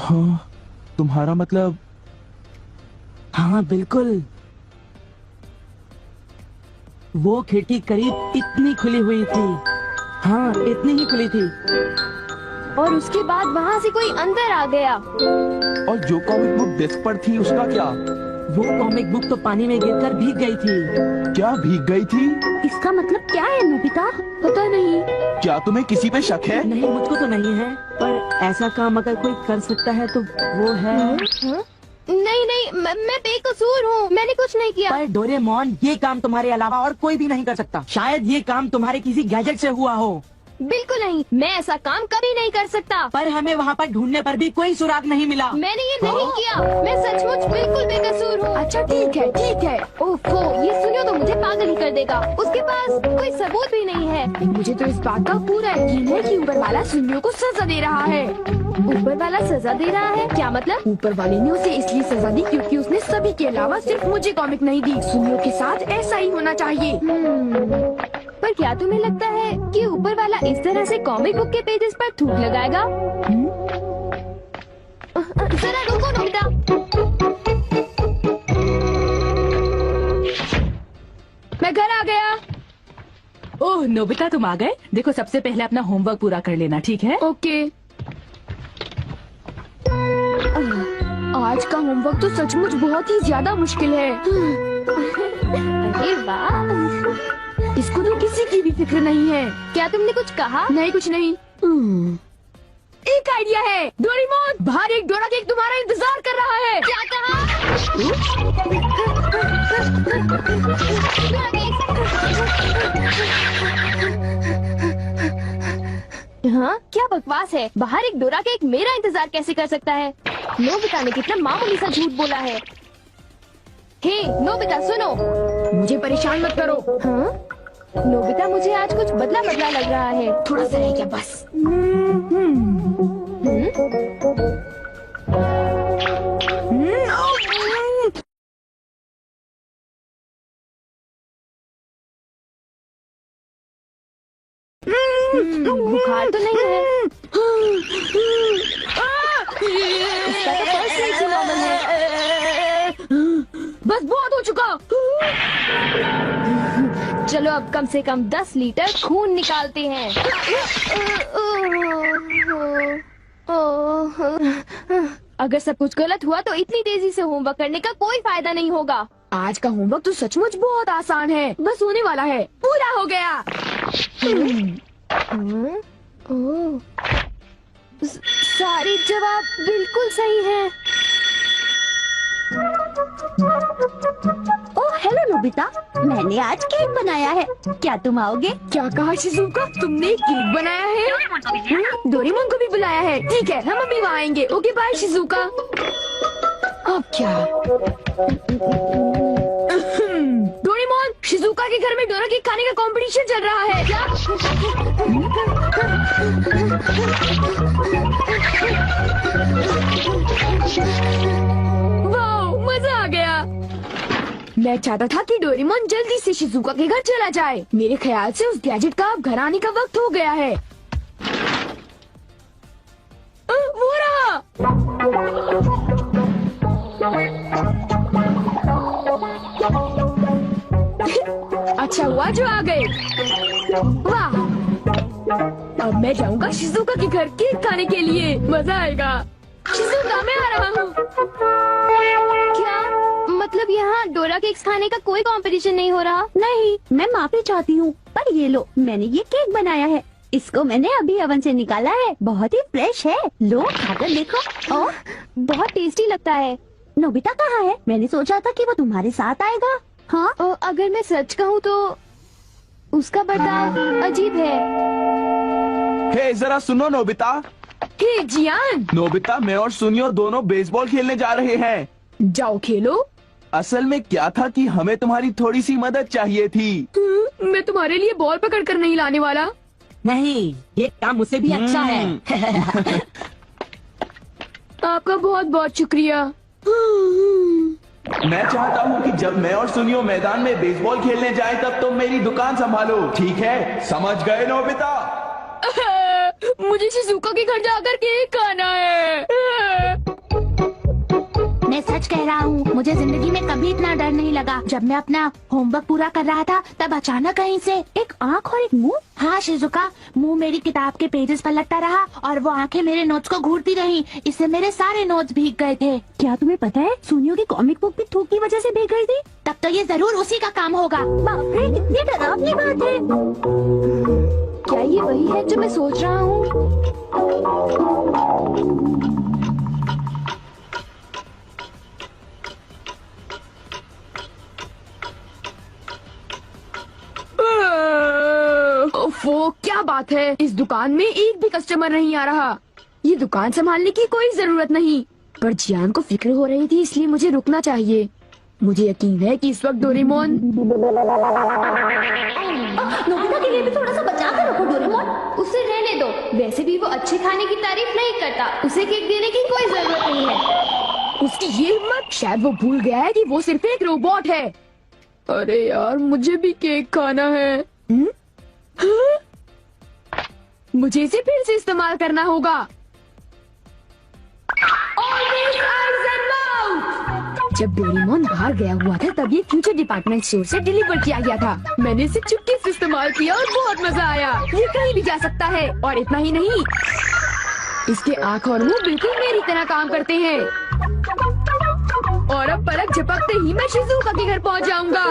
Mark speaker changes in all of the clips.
Speaker 1: हाँ, तुम्हारा मतलब?
Speaker 2: हाँ बिल्कुल, वो खिड़की करीब इतनी खुली हुई थी। हाँ, इतनी ही खुली थी।
Speaker 3: और उसके बाद वहाँ से कोई अंदर आ गया।
Speaker 1: और जो कॉमिक बुक डेस्क पर थी उसका क्या?
Speaker 2: वो कॉमिक बुक तो पानी में गिरकर भीग गई थी।
Speaker 1: क्या भीग गई थी?
Speaker 3: इसका मतलब क्या है नोबिता? पता नहीं।
Speaker 1: क्या तुम्हें किसी पे शक है?
Speaker 2: नहीं, मुझको तो नहीं है, पर ऐसा काम अगर कोई कर सकता है तो वो है।
Speaker 3: नहीं नहीं, मैं बेकसूर हूँ, मैंने कुछ नहीं किया।
Speaker 2: पर डोरेमोन, ये काम तुम्हारे अलावा और कोई भी नहीं कर सकता। शायद ये काम तुम्हारे किसी गैजेट से हुआ हो।
Speaker 3: बिल्कुल नहीं, मैं ऐसा काम कभी नहीं कर सकता।
Speaker 2: पर हमें वहाँ पर ढूंढने पर भी कोई सुराग नहीं मिला।
Speaker 3: मैंने ये नहीं किया, मैं सचमुच बिल्कुल बेकसूर हूँ। अच्छा ठीक है ठीक है। ओफो, ये सुनियो तो मुझे पागल ही कर देगा। उसके पास कोई सबूत भी नहीं है। मुझे तो इस बात का पूरा यकीन है कि ऊपर वाला सुनियो को सजा दे रहा है। ऊपर वाला सजा दे रहा है? क्या मतलब? ऊपर वाले ने उसे इसलिए सजा दी क्योंकि उसने सभी के अलावा सिर्फ मुझे कॉमिक नहीं दी। सुनियो के साथ ऐसा ही होना चाहिए। पर क्या तुम्हें लगता है कि ऊपर वाला इस तरह से कॉमिक बुक के पेजेस पर थूक लगाएगा? जरा रुको नोबिता। मैं घर आ गया।
Speaker 4: ओह नोबिता, तुम आ गए। देखो, सबसे पहले अपना होमवर्क पूरा कर लेना, ठीक है?
Speaker 3: ओके। आज का होमवर्क तो सचमुच बहुत ही ज्यादा मुश्किल है। अरे वाह, इसको तो किसी की भी फिक्र नहीं है। क्या तुमने कुछ कहा? नहीं, कुछ नहीं। एक आइडिया है। डोरेमोन, बाहर एक डोरा केक तुम्हारा इंतजार कर रहा है। क्या कहा? हाँ, क्या बकवास है। बाहर एक डोरा केक मेरा इंतजार कैसे कर सकता है? नोबिता ने कितना मामूली सा झूठ बोला है। हे नोबिता, सुनो, मुझे परेशान मत करो। हाँ? नोबिता, मुझे आज कुछ बदला बदला लग रहा है। थोड़ा सा है क्या बस? बुखार तो नहीं है? इसका तो फर्स्ट नहीं सुना मैंने। बस बहुत हो चुका। चलो अब कम से कम 10 लीटर खून निकालते हैं। अगर सब कुछ गलत हुआ तो इतनी तेजी से होमवर्क करने का कोई फायदा नहीं होगा। आज का होमवर्क तो सचमुच बहुत आसान है, बस होने वाला है। पूरा हो गया। सारे जवाब बिल्कुल सही हैं।
Speaker 5: ओह हेलो नोबिता, मैंने आज केक बनाया है, क्या तुम आओगे?
Speaker 3: क्या कहा शिजुका? तुमने केक बनाया है? डोरेमोन को भी बुलाया है। ठीक है, हम अभी वहाँ आएंगे। Okay bye Shizuka. अब क्या? डोरेमोन, शिजुका के घर में डोरा केक खाने का कंपटीशन चल रहा है। क्या? वाह, मजा आ गया। मैं चाहता था कि डोरेमोन जल्दी से शिजुका के घर चला जाए। मेरे ख्याल से उस गैजेट का अब घर आने का वक्त हो गया है। वो रहा। अच्छा हुआ जो आ गए। वाह, अब मैं जाऊंगा शिजुका के घर केक खाने के लिए। मजा आएगा। शिजुका, मैं आ रहा हूँ। क्या मतलब यहाँ डोरा केक्स खाने का कोई कंपटीशन नहीं हो रहा?
Speaker 5: नहीं, मैं माफी चाहती हूँ, पर ये लो, मैंने ये केक बनाया है। इसको मैंने अभी ओवन से निकाला है, बहुत ही फ्रेश है। लो खाकर देखो।
Speaker 3: ओह, बहुत टेस्टी लगता है।
Speaker 5: नोबिता कहाँ है? मैंने सोचा था कि वो तुम्हारे साथ आएगा। हाँ,
Speaker 3: अगर मैं सच कहूँ तो उसका बर्ताव अजीब है।
Speaker 1: हे जरा सुनो नोबिता।
Speaker 3: हे जियान।
Speaker 1: नोबिता, मैं और सुनियो दोनों बेसबॉल खेलने जा रहे हैं।
Speaker 3: जाओ खेलो।
Speaker 1: असल में क्या था कि हमें तुम्हारी थोड़ी सी मदद चाहिए थी।
Speaker 3: मैं तुम्हारे लिए बॉल पकड़ कर नहीं लाने वाला।
Speaker 2: नहीं, ये काम मुझसे भी अच्छा है।
Speaker 3: आपका बहुत बहुत शुक्रिया।
Speaker 1: मैं चाहता हूँ कि जब मैं और सुनियो मैदान में बेसबॉल खेलने जाए तब तुम मेरी दुकान संभालो, ठीक है? समझ गए नोबिता?
Speaker 3: मुझे शिजुका के घर जाकर केक खाना है।
Speaker 5: सच कह रहा हूँ, मुझे जिंदगी में कभी इतना डर नहीं लगा। जब मैं अपना होमवर्क पूरा कर रहा था तब अचानक कहीं से एक आँख और एक मुंह। हाँ शिजुका, मुंह मेरी किताब के पेजेस पर लगता रहा और वो आंखें मेरे नोट्स को घूरती रही। इससे मेरे सारे नोट्स भीग गए थे। क्या तुम्हें पता है, सोनियो की कॉमिक बुक भी थूक की वजह से भीग गई थी? तब तो ये जरूर उसी का काम होगा। बाप रे, कितनी डरावनी बात है।
Speaker 3: क्या ये वही है जो मैं सोच रहा हूँ?
Speaker 6: ओफो, क्या बात है, इस दुकान में एक भी कस्टमर नहीं आ रहा। ये दुकान संभालने की कोई जरूरत नहीं, पर जियान को फिक्र हो रही थी, इसलिए मुझे रुकना चाहिए। मुझे यकीन है कि इस वक्त डोरेमोन।
Speaker 5: नोबिता के लिए भी थोड़ा सा बचा कर रखो डोरेमोन।
Speaker 3: उसे रहने दो, वैसे भी वो अच्छे खाने की तारीफ नहीं करता। उसे केक देने की कोई जरूरत नहीं है।
Speaker 6: उसकी ये हिम्मत, शायद वो भूल गया है कि वो सिर्फ एक रोबोट है। अरे यार, मुझे भी केक खाना है। हाँ? मुझे इसे फिर से इस्तेमाल करना होगा। Always eyes and mouth। जब डोरेमोन बाहर गया हुआ था तब ये फ्यूचर डिपार्टमेंट स्टोर से डिलीवर किया गया था। मैंने इसे चुपके से इस्तेमाल किया और बहुत मजा आया। ये कहीं भी जा सकता है, और इतना ही नहीं, इसके आँख और मुंह बिल्कुल मेरी तरह काम करते हैं। और अब पलक झपकते ही मैं शिजुका के घर पहुंच जाऊंगा।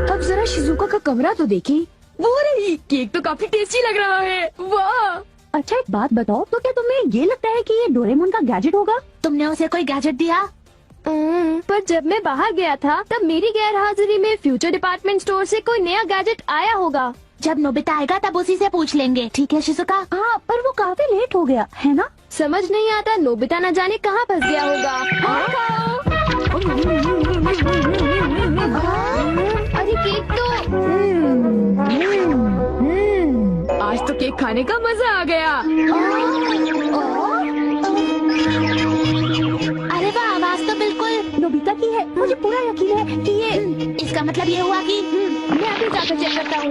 Speaker 6: अब जरा शिजुका का कमरा तो देखी। वो रही, केक तो काफी टेस्टी लग रहा है। वाह!
Speaker 5: अच्छा एक बात बताओ, तो क्या तुम्हें ये लगता है कि ये डोरेमोन का गैजेट होगा? तुमने उसे कोई गैजेट दिया?
Speaker 3: पर जब मैं बाहर गया था तब मेरी गैर हाजिरी में फ्यूचर डिपार्टमेंट स्टोर से कोई नया गैजेट आया होगा।
Speaker 5: जब नोबिता आएगा तब उसी से पूछ लेंगे, ठीक है शिजुका? हाँ, पर वो काफी लेट हो गया है ना?
Speaker 3: समझ नहीं आता, नोबिता न जाने कहाँ फंस गया होगा। अरे केक तो
Speaker 6: आज तो केक खाने का मजा आ गया।
Speaker 5: अरे वाह, आवाज तो बिल्कुल नोबिता की है। मुझे पूरा यकीन है कि ये, इसका मतलब ये हुआ कि
Speaker 3: मैं अभी जाकर चेक करता हूँ।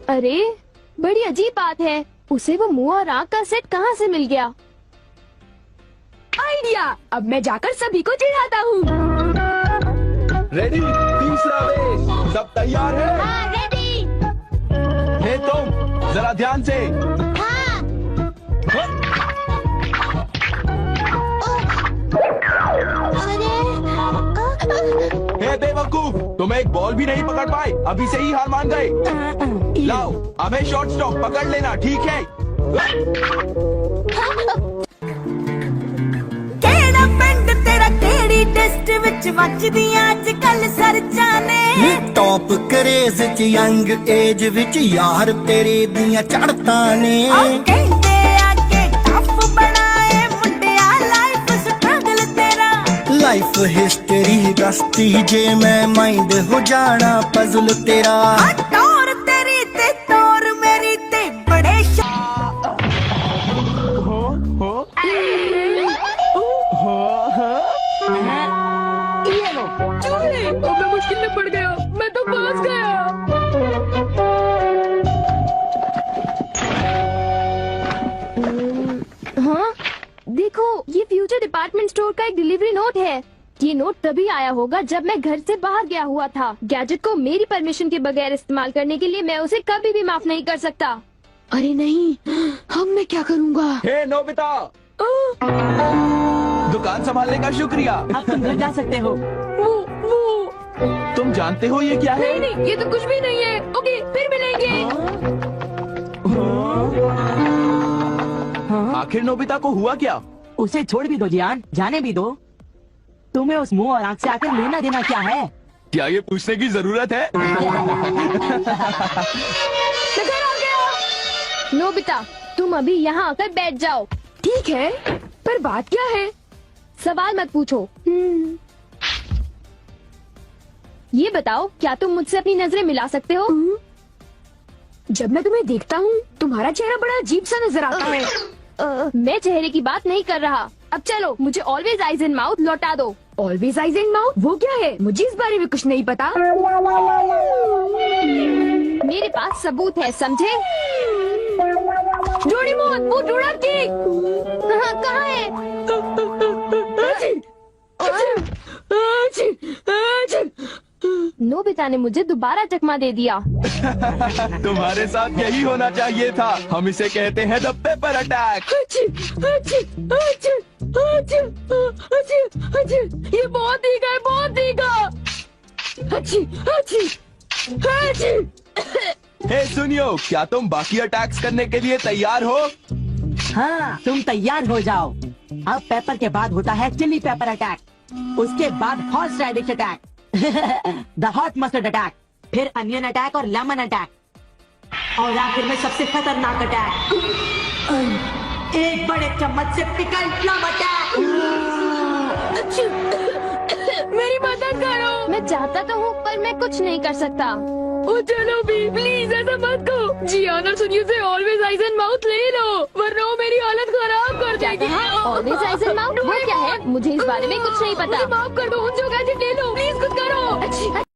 Speaker 3: अरे बड़ी अजीब बात है, उसे वो मुंह और आँख का सेट कहाँ से मिल गया?
Speaker 6: आइडिया! अब मैं जाकर सभी को चिढ़ाता हूँ।
Speaker 1: रेडी? तीसरा रेस, सब तैयार है?
Speaker 5: हाँ, रेडी।
Speaker 1: हे तुम, जरा ध्यान से।
Speaker 5: हाँ।
Speaker 1: हे बेवकूफ, तुम एक बॉल भी नहीं पकड़ पाए, अभी से ही हार मान गए। लाओ, अबे शॉर्ट स्टॉप पकड़ लेना, ठीक है?
Speaker 7: केड़ा पिंड तेरा केड़ी टेस्ट विच वजदियां अजकल सरचां ने
Speaker 8: टॉप करेज च यंग एज विच यार तेरे दियां चढ़तां ने
Speaker 7: कहंदे आगे टफ बनाए मुंडिया लाइफ स्ट्रगल तेरा
Speaker 8: लाइफ हिस्ट्री दसती जे मैं माइंड हो जाना पजल तेरा
Speaker 7: तौर तेरी ते तौर मेरी ते बड़े
Speaker 6: ये लो, चूहे! अब मैं मुश्किल में पड़ गया, मैं तो फंस गया।
Speaker 3: हाँ, देखो, ये फ्यूचर डिपार्टमेंट स्टोर का एक डिलीवरी नोट है। ये नोट तभी आया होगा जब मैं घर से बाहर गया हुआ था। गैजेट को मेरी परमिशन के बगैर इस्तेमाल करने के लिए मैं उसे कभी भी माफ नहीं कर सकता।
Speaker 6: अरे नहीं, अब मैं क्या करूँगा?
Speaker 1: हे नोबिता, दुकान संभालने का शुक्रिया।
Speaker 2: अब तुम घर जा सकते हो।
Speaker 6: वो
Speaker 1: तुम जानते हो ये क्या है?
Speaker 6: नहीं, ये तो कुछ भी नहीं है। ओके, फिर मिलेंगे।
Speaker 1: आखिर नोबिता को हुआ क्या?
Speaker 2: उसे छोड़ भी दो जियान, जाने भी दो। तुम्हें उस मुंह और आँख से आकर लेना देना क्या है?
Speaker 1: क्या ये पूछने की जरूरत है?
Speaker 3: नोबिता, तुम अभी यहाँ आकर बैठ जाओ।
Speaker 6: ठीक है, पर बात क्या है?
Speaker 3: सवाल मत पूछो। ये बताओ, क्या तुम मुझसे अपनी नजरें मिला सकते हो?
Speaker 6: जब मैं तुम्हें देखता हूँ, तुम्हारा चेहरा बड़ा अजीब सा नजर आता है।
Speaker 3: मैं चेहरे की बात नहीं कर रहा। अब चलो, मुझे ऑलवेज आइज एंड माउथ लौटा दो।
Speaker 6: ऑलवेज आइज एंड माउथ, वो क्या है? मुझे इस बारे में कुछ नहीं पता।
Speaker 3: मेरे पास सबूत है, समझे?
Speaker 6: डोरेमोन, वो ढूंढा केक।
Speaker 3: कहाँ है? नोबिता ने मुझे दोबारा चकमा दे दिया।
Speaker 1: तुम्हारे साथ यही होना चाहिए था। हम इसे कहते हैं द पेपर अटैक।
Speaker 6: ये बहुत तीखा है, बहुत तीखा।
Speaker 1: हे सुनियो, क्या तुम बाकी अटैक्स करने के लिए तैयार हो?
Speaker 2: हाँ, तुम तैयार हो जाओ। अब पेपर के बाद होता है चिली पेपर अटैक, उसके बाद horseradish attack, the hot mustard attack, फिर अनियन अटैक और लेमन अटैक, और आखिर में सबसे खतरनाक अटैक, एक बड़े चम्मच से पिकल प्लम अटैक।
Speaker 6: मेरी मदद करो।
Speaker 3: मैं चाहता तो हूँ पर मैं कुछ नहीं कर सकता।
Speaker 6: ओ चलो भी, प्लीज ऐसा मत करो। जियान और सुनियो से ऑलवेज आइज एंड माउथ ले लो, वरना वो मेरी हालत खराब कर देगी।
Speaker 3: ऑलवेज आइज एंड माउथ, वो क्या है? मुझे इस बारे में कुछ नहीं पता।
Speaker 6: मुझे माफ कर दो, उन जो गैजेट ले लो, प्लीज कुछ करो।